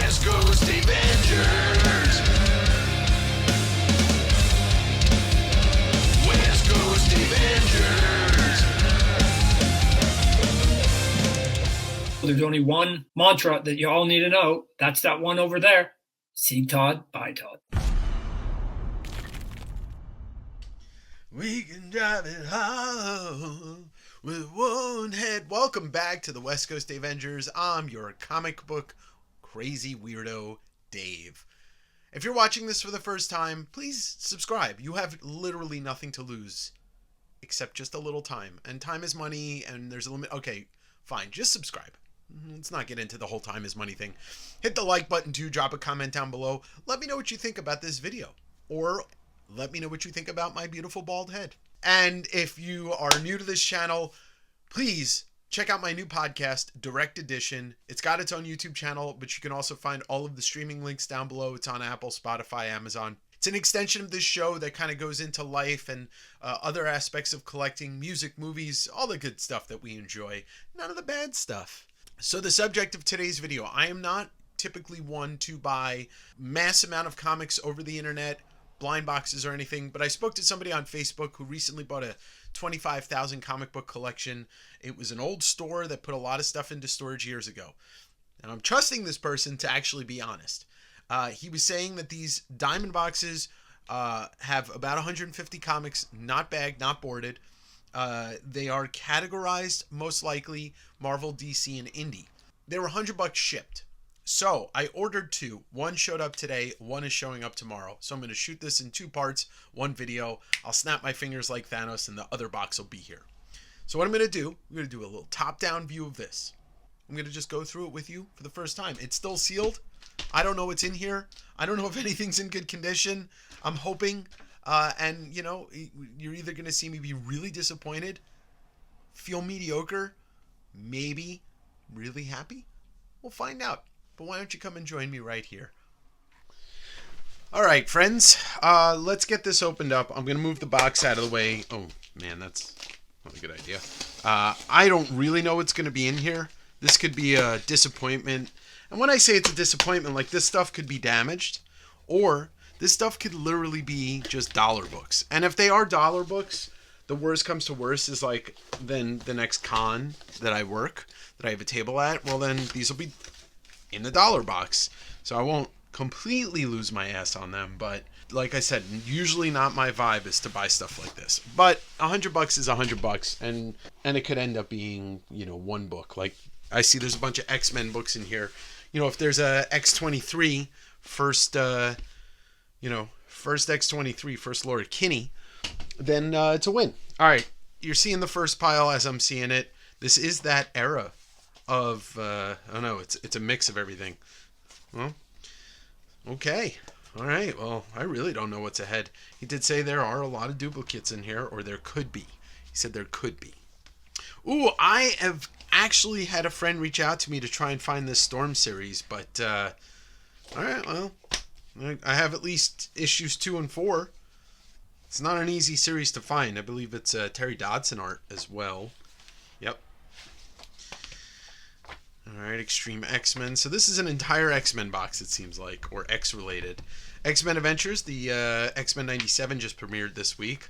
West Coast Davengers. West Coast Davengers. There's only one mantra that you all need to know. That's that one over there. See Todd, bye Todd. We can drive it home with one head. Welcome back to the West Coast Avengers. I'm your comic book crazy weirdo, Dave. If you're watching this for the first time, please subscribe. You have literally nothing to lose except just a little time. And time is money, and there's a limit. Okay, fine. Just subscribe. Let's not get into the whole time is money thing. Hit the like button too. Drop a comment down below. Let me know what you think about this video. Or let me know what you think about my beautiful bald head. And if you are new to this channel, please check out my new podcast, Direct Edition. It's got its own YouTube channel, but you can also find all of the streaming links down below. It's on Apple, Spotify, Amazon. It's an extension of this show that kind of goes into life and other aspects of collecting, music, movies, all the good stuff that we enjoy. None of the bad stuff. So the subject of today's video, I am not typically one to buy mass amount of comics over the internet, blind boxes or anything, but I spoke to somebody on Facebook who recently bought a 25,000 comic book collection. It was an old store that put a lot of stuff into storage years ago. And I'm trusting this person to actually be honest. He was saying that these diamond boxes have about 150 comics, not bagged, not boarded. They are categorized, most likely, Marvel, DC, and Indie. They were $100 shipped. So I ordered two. One showed up today. One is showing up tomorrow. So I'm going to shoot this in two parts, one video. I'll snap my fingers like Thanos and the other box will be here. So what I'm going to do, I'm going to do a little top-down view of this. I'm going to just go through it with you for the first time. It's still sealed. I don't know what's in here. I don't know if anything's in good condition. I'm hoping. And, you know, you're either going to see me be really disappointed, feel mediocre, maybe really happy. We'll find out. But why don't you come and join me right here? All right, friends. Let's get this opened up. I'm going to move the box out of the way. Oh, man, that's not a good idea. I don't really know what's going to be in here. This could be a disappointment. And when I say it's a disappointment, like this stuff could be damaged. Or this stuff could literally be just dollar books. And if they are dollar books, the worst comes to worst is like then the next con that I work, that I have a table at, well then these will be in the dollar box. So I won't completely lose my ass on them, but like I said, usually not my vibe is to buy stuff like this. But $100 is $100, and it could end up being, you know, one book. Like I see there's a bunch of X-Men books in here. You know, if there's a X-23 first X-23, First Lord Kinney, then it's a win. All right, you're seeing the first pile as I'm seeing it. This is that era of it's a mix of everything. Well, okay. All right. Well, I really don't know what's ahead. He did say there are a lot of duplicates in here, or there could be. He said there could be. Ooh, I have actually had a friend reach out to me to try and find this Storm series, but all right, well, I have at least issues 2 and 4. It's not an easy series to find. I believe it's Terry Dodson art as well. Yep. Alright, Extreme X-Men. So this is an entire X-Men box, it seems like, or X-related. X-Men Adventures, the X-Men 97 just premiered this week.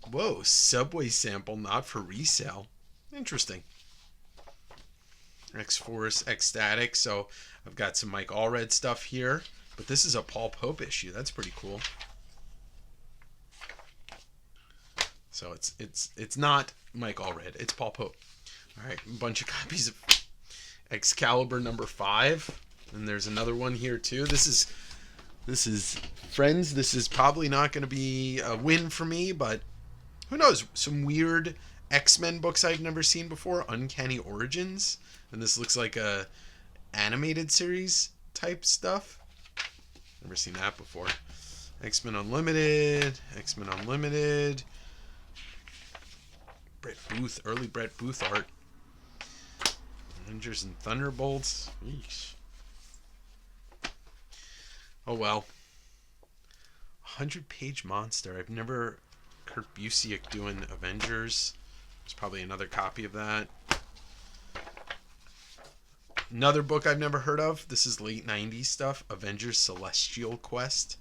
Whoa, Subway sample, not for resale. Interesting. X-Force, X-Static. So I've got some Mike Allred stuff here. But this is a Paul Pope issue. That's pretty cool. So it's not Mike Allred. It's Paul Pope. All right, a bunch of copies of Excalibur number 5, and there's another one here too. This is friends. This is probably not going to be a win for me, but who knows? Some weird X-Men books I've never seen before. Uncanny Origins, and this looks like a animated series type stuff. Never seen that before. X-Men Unlimited. X-Men Unlimited. Brett Booth, early Brett Booth art. Avengers and Thunderbolts. Eesh. Oh well. 100-page monster. I've never Kurt Busiek doing Avengers. There's probably another copy of that. Another book I've never heard of. This is late 90s stuff. Avengers Celestial Quest.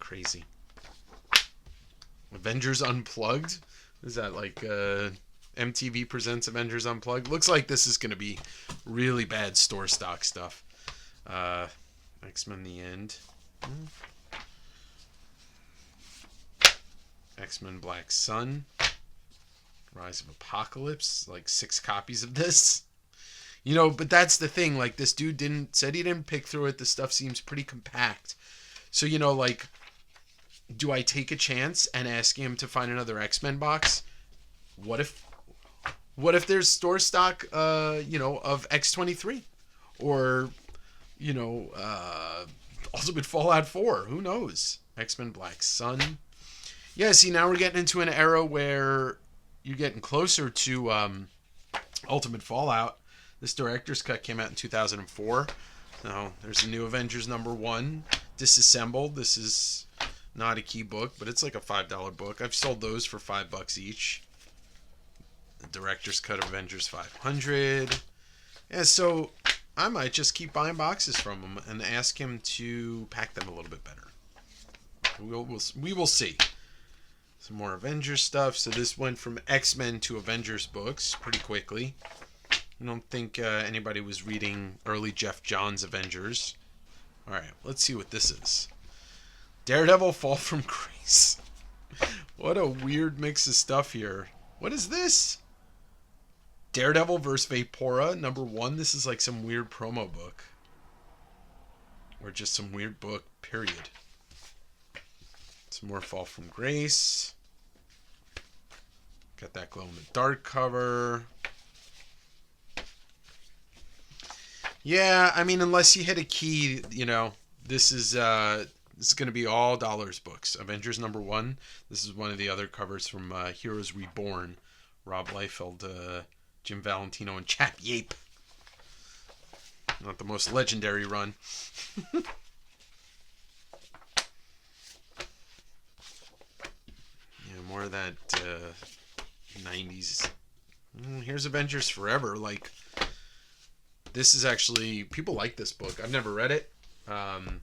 Crazy. Avengers Unplugged. Is that like MTV Presents Avengers Unplugged? Looks like this is going to be really bad store stock stuff. X-Men The End. X-Men Black Sun. Rise of Apocalypse. Like 6 copies of this. You know, but that's the thing. Like, this dude said he didn't pick through it. The stuff seems pretty compact. So, you know, like, do I take a chance and ask him to find another X-Men box? What if there's store stock, you know, of X-23? Or, you know, Ultimate Fallout 4. Who knows? X-Men Black Sun. Yeah, see, now we're getting into an era where you're getting closer to Ultimate Fallout. This director's cut came out in 2004. So there's the new Avengers #1, Disassembled. This is not a key book, but it's like a $5 book. I've sold those for $5 each. The director's cut of Avengers 500. Yeah, so I might just keep buying boxes from him and ask him to pack them a little bit better. We will see. Some more Avengers stuff. So this went from X-Men to Avengers books pretty quickly. I don't think anybody was reading early Jeff Johns Avengers. All right, let's see what this is. Daredevil Fall from Grace. What a weird mix of stuff here. What is this? Daredevil vs. Vapora, #1. This is like some weird promo book. Or just some weird book, period. Some more Fall from Grace. Got that glow-in-the-dark cover. Yeah, I mean, unless you hit a key, you know, this is going to be all dollars books. Avengers #1. This is one of the other covers from Heroes Reborn. Rob Liefeld, Jim Valentino, and Chap Yape. Not the most legendary run. Yeah, more of that 90s. Here's Avengers Forever. Like, this is actually, people like this book. I've never read it. But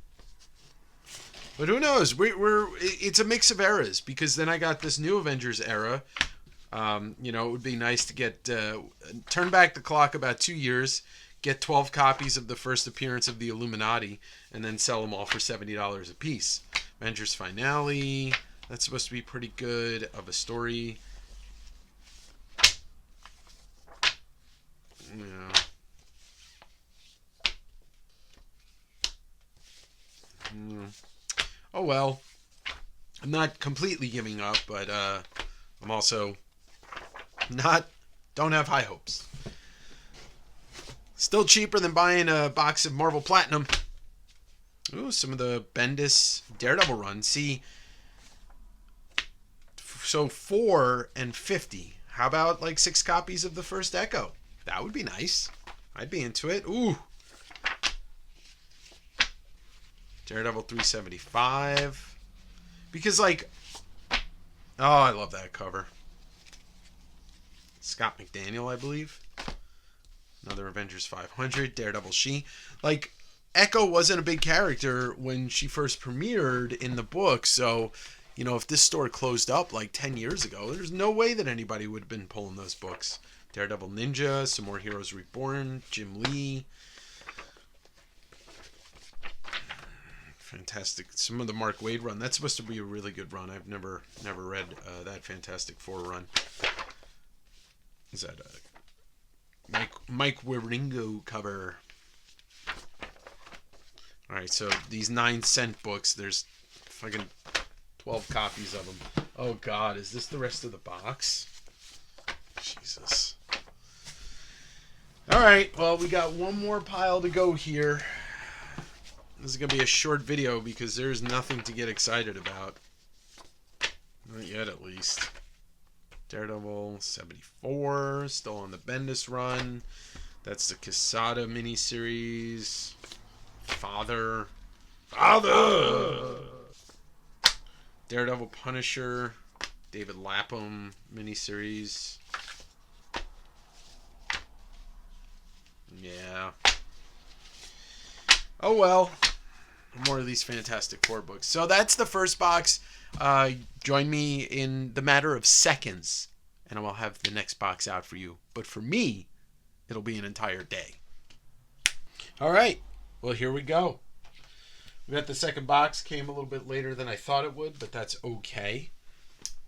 who knows? It's a mix of eras, because then I got this new Avengers era. You know, it would be nice to get turn back the clock about 2 years, get 12 copies of the first appearance of the Illuminati, and then sell them all for $70 a piece. Avengers Finale. That's supposed to be pretty good of a story. Yeah. Oh well, I'm not completely giving up, but I'm also don't have high hopes. Still cheaper than buying a box of Marvel Platinum. Ooh, some of the Bendis Daredevil run. See, so 4 and 50. How about like 6 copies of the first Echo? That would be nice. I'd be into it. Ooh. Daredevil 375. Because, like, oh, I love that cover. Scott McDaniel, I believe. Another Avengers 500. Daredevil She. Like, Echo wasn't a big character when she first premiered in the book. So, you know, if this store closed up like 10 years ago, there's no way that anybody would have been pulling those books. Daredevil Ninja. Some more Heroes Reborn. Jim Lee. Fantastic. Some of the Mark Waid run. That's supposed to be a really good run. I've never read that Fantastic Four run. Is that a Mike Wieringo cover? All right, so these 9-cent books. There's fucking 12 copies of them. Oh God, is this the rest of the box? Jesus. All right. Well, we got one more pile to go here. This is going to be a short video because there's nothing to get excited about. Not yet, at least. Daredevil 74, still on the Bendis run. That's the Quesada miniseries. Father. Daredevil Punisher. David Lapham miniseries. Oh well. More of these Fantastic Four books. So that's the first box. Join me in the matter of seconds, and I will have the next box out for you. But for me, it'll be an entire day. All right. Well, here we go. We got the second box. Came a little bit later than I thought it would, but that's okay.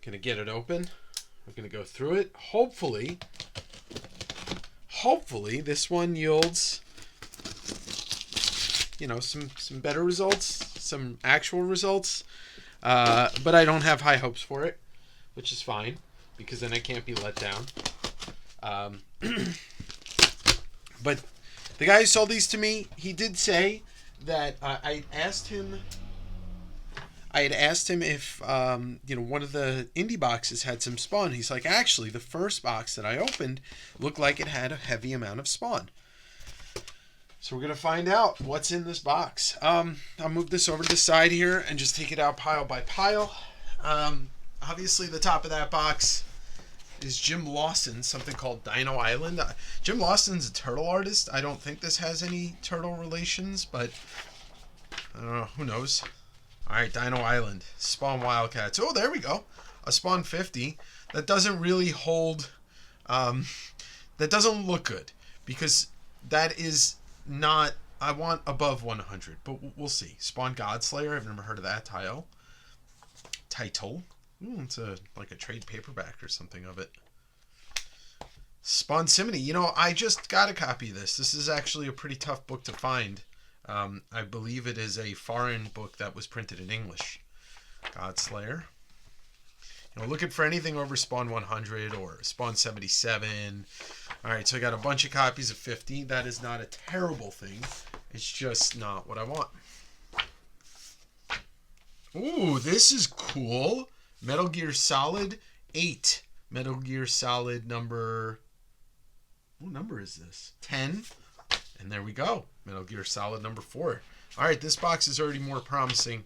Gonna get it open. We're gonna go through it. Hopefully, this one yields, you know, some better results, some actual results. But I don't have high hopes for it, which is fine, because then I can't be let down. But the guy who sold these to me, he did say that I had asked him if one of the indie boxes had some Spawn. He's like, actually, the first box that I opened looked like it had a heavy amount of Spawn. So we're gonna find out what's in this box. I'll move this over to the side here and just take it out pile by pile. Obviously, the top of that box is Jim Lawson, something called Dino Island. Jim Lawson's a turtle artist. I don't think this has any turtle relations, but I don't know. Who knows? All right, Dino Island. Spawn Wildcats. Oh, there we go. A Spawn 50. That doesn't really hold... that doesn't look good, because that is not... I want above 100, but we'll see. Spawn Godslayer. I've never heard of that title. Ooh, it's like a trade paperback or something of it. Spawn Simony. You know, I just got a copy of this. This is actually a pretty tough book to find. I believe it is a foreign book that was printed in English. Godslayer. You know, looking for anything over Spawn 100 or Spawn 77. Alright, so I got a bunch of copies of 50. That is not a terrible thing. It's just not what I want. Ooh, this is cool. Metal Gear Solid 8. Metal Gear Solid number... What number is this? 10. And there we go. Metal Gear Solid number 4. Alright, this box is already more promising.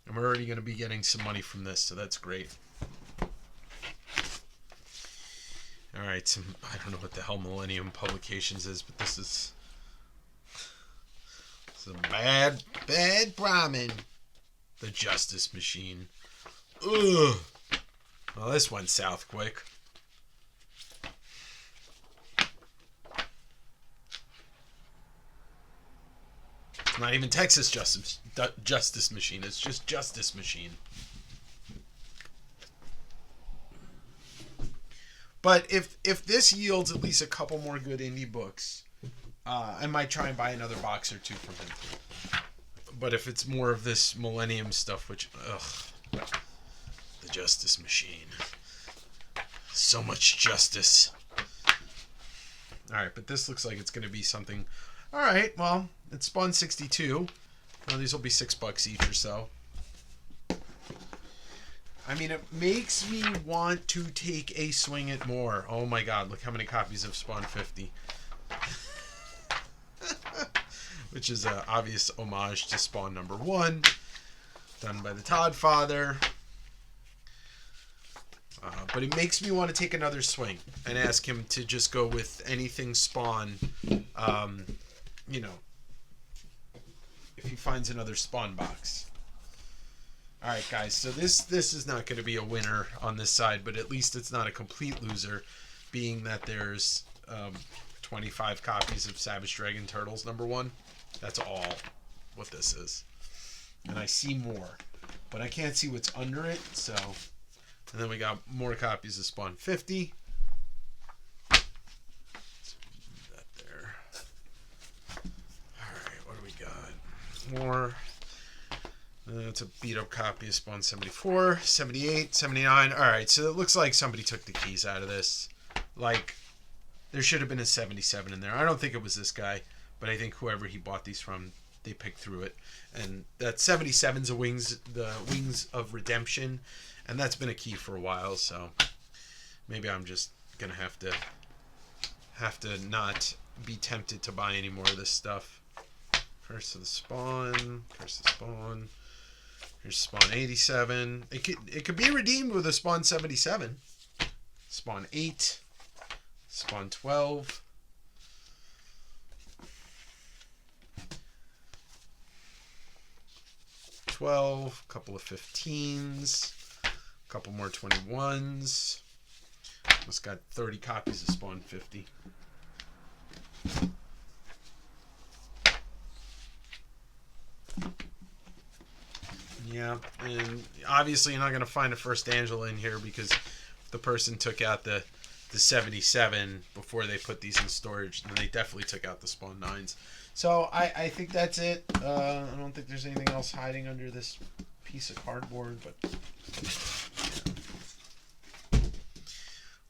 And we're already going to be getting some money from this, so that's great. Alright, I don't know what the hell Millennium Publications is, but this is some bad Brahmin. The Justice Machine. Ugh. Well, this went south quick. It's not even Texas Justice Machine. It's just Justice Machine. But if this yields at least a couple more good indie books, I might try and buy another box or two from him. But if it's more of this Millennium stuff, which, ugh, the Justice Machine. So much justice. Alright, but this looks like it's going to be something. Alright, well, it's Spawn 62. Well, these will be $6 each or so. I mean, it makes me want to take a swing at more. Oh my god, look how many copies of Spawn 50. Which is an obvious homage to Spawn number 1. Done by the Todd Father. But it makes me want to take another swing and ask him to just go with anything Spawn. You know, if he finds another Spawn box. Alright guys, so this is not going to be a winner on this side, but at least it's not a complete loser, being that there's 25 copies of Savage Dragon Turtles number 1. That's all what this is. And I see more, but I can't see what's under it, so... And then we got more copies of Spawn 50. Let's move that there. Alright, what do we got? More... it's a beat-up copy of Spawn 74, 78, 79. Alright, so it looks like somebody took the keys out of this. Like, there should have been a 77 in there. I don't think it was this guy, but I think whoever he bought these from, they picked through it. And that 77's the Wings of Redemption, and that's been a key for a while, so maybe I'm just going to have to not be tempted to buy any more of this stuff. Curse of the Spawn, Curse of the Spawn. Here's Spawn 87. It could be redeemed with a Spawn 77. Spawn 8. Spawn 12. 12, a couple of 15s, a couple more 21s. Almost got 30 copies of Spawn 50. Yeah, and obviously you're not going to find a First Angela in here because the person took out the 77 before they put these in storage, and they definitely took out the Spawn 9s. So I think that's it. I don't think there's anything else hiding under this piece of cardboard, but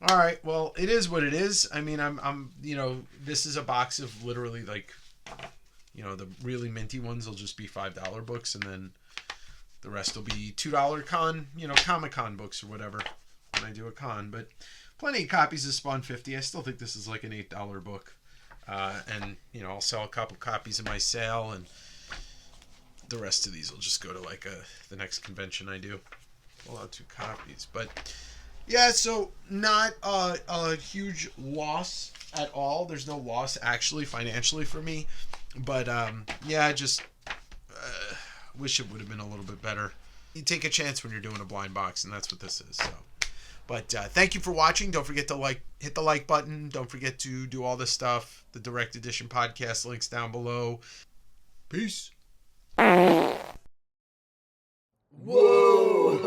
all right, well, it is what it is. I mean, I'm this is a box of literally like, the really minty ones will just be $5 books, and then the rest will be $2 Comic-Con books or whatever when I do a con. But plenty of copies of Spawn 50. I still think this is like an $8 book. And, I'll sell a couple copies in my sale, and the rest of these will just go to like the next convention I do. Pull out 2 copies. But yeah, so not a huge loss at all. There's no loss actually financially for me. But yeah, just wish it would have been a little bit better. You take a chance when you're doing a blind box, and that's what this is. So, but thank you for watching. Don't forget to hit the like button. Don't forget to do all this stuff. The Direct Edition podcast links down below. Peace. Whoa!